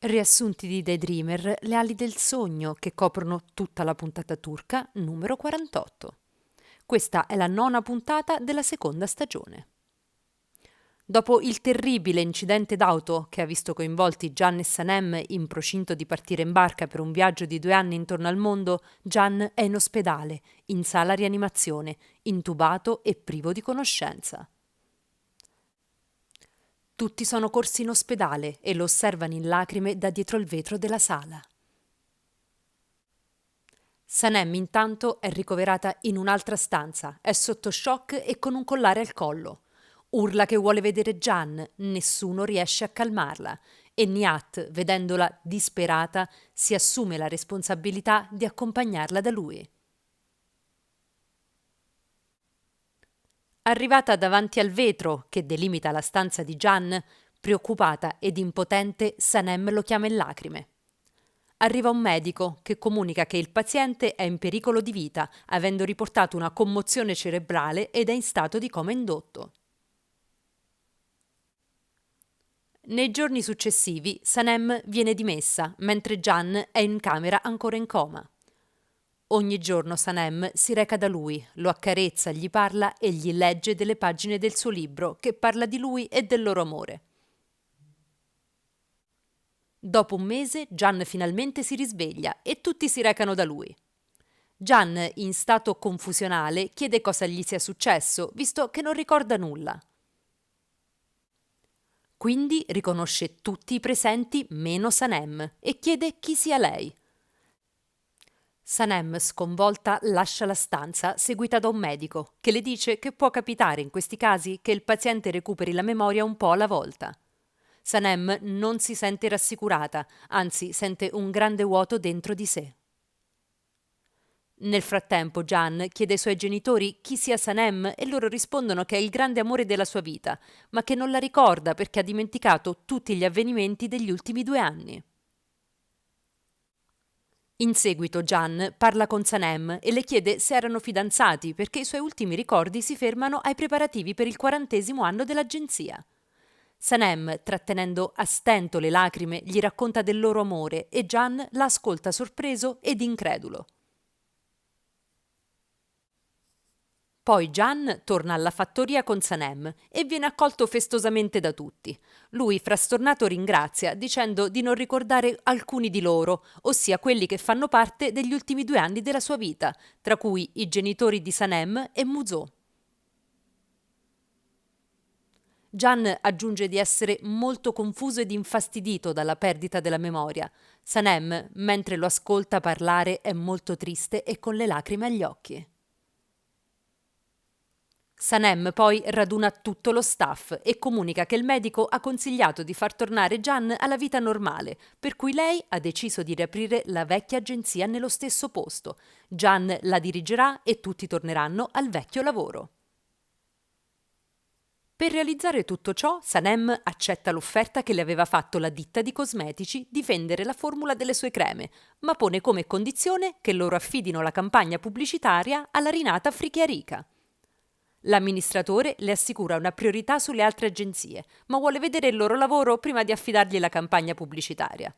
Riassunti di Daydreamer, le ali del sogno che coprono tutta la puntata turca numero 48. Questa è la nona puntata della seconda stagione. Dopo il terribile incidente d'auto che ha visto coinvolti Can e Sanem in procinto di partire in barca per un viaggio di 2 anni intorno al mondo, Can è in ospedale, in sala rianimazione, intubato e privo di conoscenza. Tutti sono corsi in ospedale e lo osservano in lacrime da dietro il vetro della sala. Sanem intanto è ricoverata in un'altra stanza, è sotto shock e con un collare al collo. Urla che vuole vedere Can, nessuno riesce a calmarla e Nihat, vedendola disperata, si assume la responsabilità di accompagnarla da lui. Arrivata davanti al vetro che delimita la stanza di Can, preoccupata ed impotente, Sanem lo chiama in lacrime. Arriva un medico che comunica che il paziente è in pericolo di vita, avendo riportato una commozione cerebrale ed è in stato di coma indotto. Nei giorni successivi, Sanem viene dimessa, mentre Can è in camera ancora in coma. Ogni giorno Sanem si reca da lui, lo accarezza, gli parla e gli legge delle pagine del suo libro che parla di lui e del loro amore. Dopo un mese Can finalmente si risveglia e tutti si recano da lui. Can, in stato confusionale, chiede cosa gli sia successo, visto che non ricorda nulla. Quindi riconosce tutti i presenti meno Sanem e chiede chi sia lei. Sanem, sconvolta, lascia la stanza seguita da un medico che le dice che può capitare in questi casi che il paziente recuperi la memoria un po' alla volta. Sanem non si sente rassicurata, anzi sente un grande vuoto dentro di sé. Nel frattempo Can chiede ai suoi genitori chi sia Sanem e loro rispondono che è il grande amore della sua vita, ma che non la ricorda perché ha dimenticato tutti gli avvenimenti degli ultimi 2 anni. In seguito Can parla con Sanem e le chiede se erano fidanzati perché i suoi ultimi ricordi si fermano ai preparativi per il 40° anno dell'agenzia. Sanem, trattenendo a stento le lacrime, gli racconta del loro amore e Can la ascolta sorpreso ed incredulo. Poi Can torna alla fattoria con Sanem e viene accolto festosamente da tutti. Lui, frastornato, ringrazia, dicendo di non ricordare alcuni di loro, ossia quelli che fanno parte degli ultimi 2 anni della sua vita, tra cui i genitori di Sanem e Muzo. Can aggiunge di essere molto confuso ed infastidito dalla perdita della memoria. Sanem, mentre lo ascolta parlare, è molto triste e con le lacrime agli occhi. Sanem poi raduna tutto lo staff e comunica che il medico ha consigliato di far tornare Can alla vita normale, per cui lei ha deciso di riaprire la vecchia agenzia nello stesso posto. Can la dirigerà e tutti torneranno al vecchio lavoro. Per realizzare tutto ciò, Sanem accetta l'offerta che le aveva fatto la ditta di cosmetici di vendere la formula delle sue creme, ma pone come condizione che loro affidino la campagna pubblicitaria alla rinata Frichiarica. L'amministratore le assicura una priorità sulle altre agenzie, ma vuole vedere il loro lavoro prima di affidargli la campagna pubblicitaria.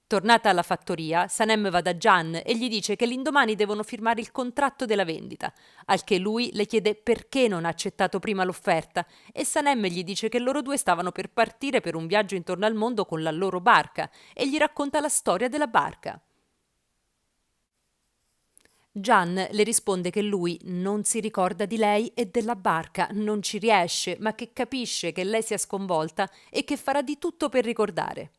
Tornata alla fattoria, Sanem va da Can e gli dice che l'indomani devono firmare il contratto della vendita, al che lui le chiede perché non ha accettato prima l'offerta e Sanem gli dice che loro due stavano per partire per un viaggio intorno al mondo con la loro barca e gli racconta la storia della barca. Can le risponde che lui non si ricorda di lei e della barca, non ci riesce, ma che capisce che lei sia sconvolta e che farà di tutto per ricordare.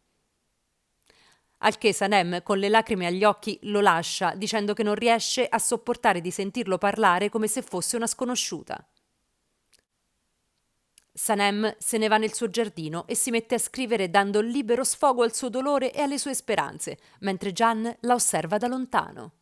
Al che Sanem, con le lacrime agli occhi, lo lascia, dicendo che non riesce a sopportare di sentirlo parlare come se fosse una sconosciuta. Sanem se ne va nel suo giardino e si mette a scrivere dando libero sfogo al suo dolore e alle sue speranze, mentre Can la osserva da lontano.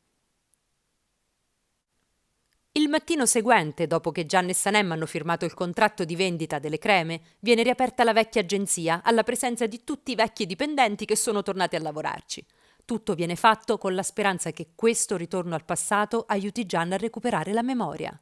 Il mattino seguente, dopo che Can e Sanem hanno firmato il contratto di vendita delle creme, viene riaperta la vecchia agenzia alla presenza di tutti i vecchi dipendenti che sono tornati a lavorarci. Tutto viene fatto con la speranza che questo ritorno al passato aiuti Can a recuperare la memoria.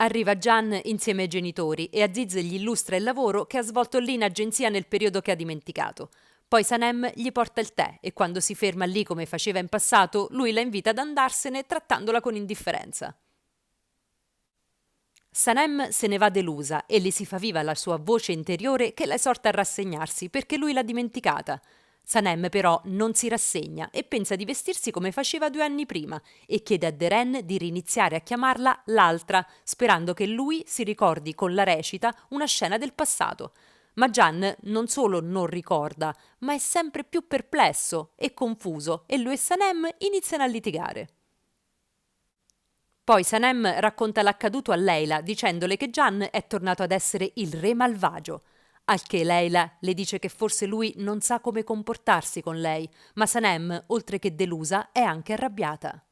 Arriva Gian insieme ai genitori e Aziz gli illustra il lavoro che ha svolto lì in agenzia nel periodo che ha dimenticato. Poi Sanem gli porta il tè e quando si ferma lì come faceva in passato, lui la invita ad andarsene trattandola con indifferenza. Sanem se ne va delusa e le si fa viva la sua voce interiore che la esorta a rassegnarsi perché lui l'ha dimenticata. Sanem però non si rassegna e pensa di vestirsi come faceva 2 anni prima e chiede a Deren di riniziare a chiamarla l'altra, sperando che lui si ricordi con la recita una scena del passato. Ma Gian non solo non ricorda, ma è sempre più perplesso e confuso e lui e Sanem iniziano a litigare. Poi Sanem racconta l'accaduto a Leila dicendole che Gian è tornato ad essere il re malvagio, al che Leila le dice che forse lui non sa come comportarsi con lei, ma Sanem, oltre che delusa, è anche arrabbiata.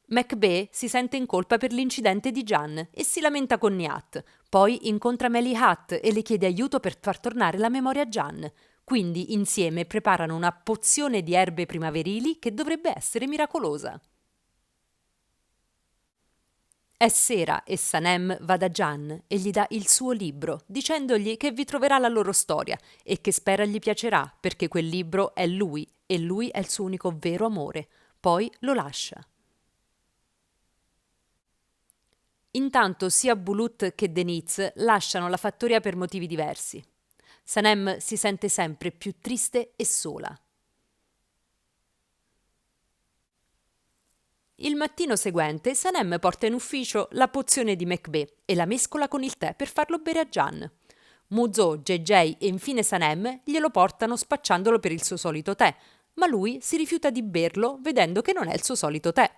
Macbeth si sente in colpa per l'incidente di Gian e si lamenta con Nihat. Poi incontra Melihat e le chiede aiuto per far tornare la memoria a Gian. Quindi insieme preparano una pozione di erbe primaverili che dovrebbe essere miracolosa. È sera e Sanem va da Gian e gli dà il suo libro, dicendogli che vi troverà la loro storia e che spera gli piacerà perché quel libro è lui e lui è il suo unico vero amore. Poi lo lascia. Intanto sia Bulut che Deniz lasciano la fattoria per motivi diversi. Sanem si sente sempre più triste e sola. Il mattino seguente Sanem porta in ufficio la pozione di Macbeth e la mescola con il tè per farlo bere a Gian. Muzo, JJ e infine Sanem glielo portano spacciandolo per il suo solito tè, ma lui si rifiuta di berlo vedendo che non è il suo solito tè.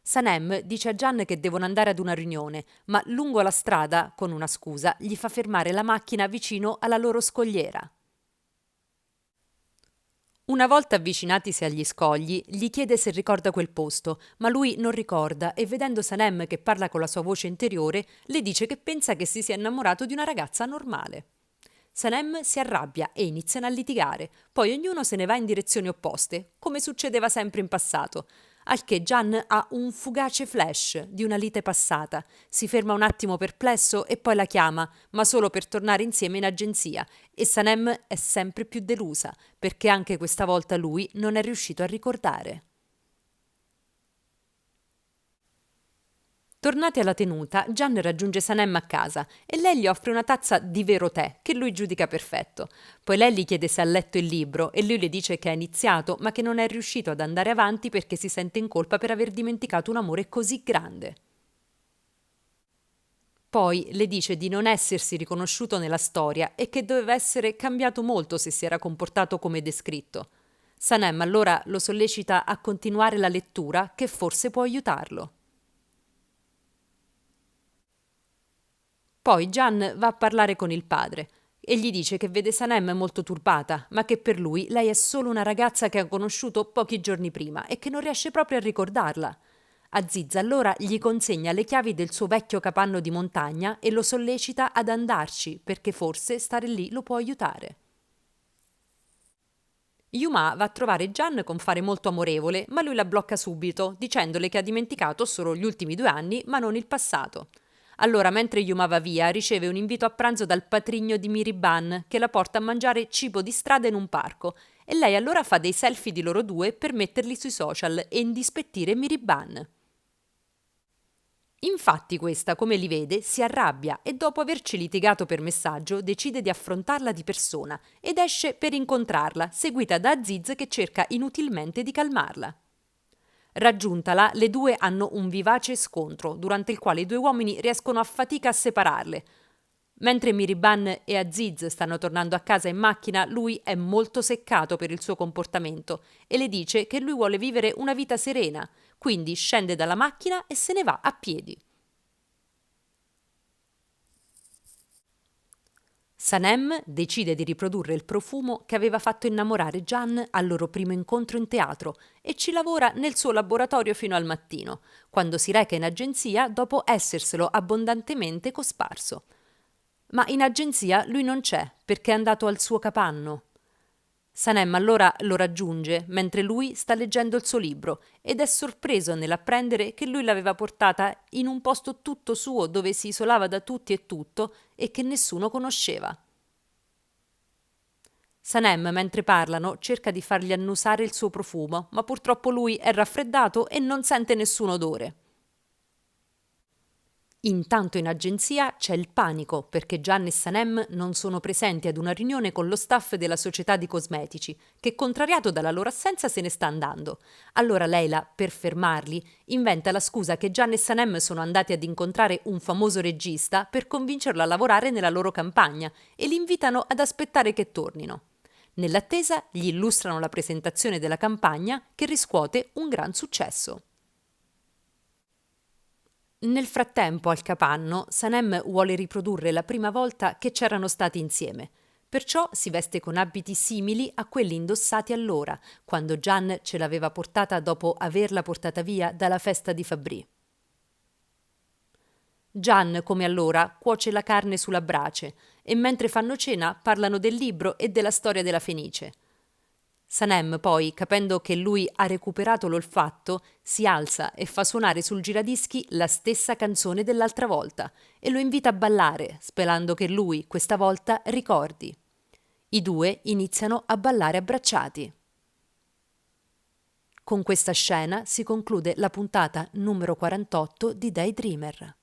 Sanem dice a Gian che devono andare ad una riunione, ma lungo la strada, con una scusa, gli fa fermare la macchina vicino alla loro scogliera. Una volta avvicinatisi agli scogli, gli chiede se ricorda quel posto, ma lui non ricorda e vedendo Sanem che parla con la sua voce interiore, le dice che pensa che si sia innamorato di una ragazza normale. Sanem si arrabbia e iniziano a litigare, poi ognuno se ne va in direzioni opposte, come succedeva sempre in passato. Al che Gian ha un fugace flash di una lite passata, si ferma un attimo perplesso e poi la chiama, ma solo per tornare insieme in agenzia, e Sanem è sempre più delusa, perché anche questa volta lui non è riuscito a ricordare. Tornati alla tenuta, Gian raggiunge Sanem a casa e lei gli offre una tazza di vero tè che lui giudica perfetto. Poi lei gli chiede se ha letto il libro e lui le dice che ha iniziato ma che non è riuscito ad andare avanti perché si sente in colpa per aver dimenticato un amore così grande. Poi le dice di non essersi riconosciuto nella storia e che doveva essere cambiato molto se si era comportato come descritto. Sanem allora lo sollecita a continuare la lettura che forse può aiutarlo. Poi Gian va a parlare con il padre e gli dice che vede Sanem molto turbata, ma che per lui lei è solo una ragazza che ha conosciuto pochi giorni prima e che non riesce proprio a ricordarla. Aziz allora gli consegna le chiavi del suo vecchio capanno di montagna e lo sollecita ad andarci perché forse stare lì lo può aiutare. Yuma va a trovare Gian con fare molto amorevole, ma lui la blocca subito, dicendole che ha dimenticato solo gli ultimi 2 anni, ma non il passato. Allora, mentre Yuma va via, riceve un invito a pranzo dal patrigno di Miriban, che la porta a mangiare cibo di strada in un parco, e lei allora fa dei selfie di loro due per metterli sui social e indispettire Miriban. Infatti questa, come li vede, si arrabbia e dopo averci litigato per messaggio decide di affrontarla di persona ed esce per incontrarla, seguita da Aziz che cerca inutilmente di calmarla. Raggiuntala, le due hanno un vivace scontro, durante il quale i due uomini riescono a fatica a separarle. Mentre Miriban e Aziz stanno tornando a casa in macchina, lui è molto seccato per il suo comportamento e le dice che lui vuole vivere una vita serena, quindi scende dalla macchina e se ne va a piedi. Sanem decide di riprodurre il profumo che aveva fatto innamorare Gian al loro primo incontro in teatro e ci lavora nel suo laboratorio fino al mattino, quando si reca in agenzia dopo esserselo abbondantemente cosparso. Ma in agenzia lui non c'è perché è andato al suo capanno. Sanem allora lo raggiunge mentre lui sta leggendo il suo libro ed è sorpreso nell'apprendere che lui l'aveva portata in un posto tutto suo dove si isolava da tutti e tutto e che nessuno conosceva. Sanem, mentre parlano, cerca di fargli annusare il suo profumo, ma purtroppo lui è raffreddato e non sente nessun odore. Intanto in agenzia c'è il panico perché Gian e Sanem non sono presenti ad una riunione con lo staff della società di cosmetici, che contrariato dalla loro assenza se ne sta andando. Allora Leila, per fermarli, inventa la scusa che Gian e Sanem sono andati ad incontrare un famoso regista per convincerlo a lavorare nella loro campagna e li invitano ad aspettare che tornino. Nell'attesa gli illustrano la presentazione della campagna che riscuote un gran successo. Nel frattempo, al capanno, Sanem vuole riprodurre la prima volta che c'erano stati insieme. Perciò si veste con abiti simili a quelli indossati allora, quando Gian ce l'aveva portata dopo averla portata via dalla festa di Fabry. Gian, come allora, cuoce la carne sulla brace e mentre fanno cena parlano del libro e della storia della Fenice. Sanem poi, capendo che lui ha recuperato l'olfatto, si alza e fa suonare sul giradischi la stessa canzone dell'altra volta e lo invita a ballare, sperando che lui, questa volta, ricordi. I due iniziano a ballare abbracciati. Con questa scena si conclude la puntata numero 48 di Daydreamer.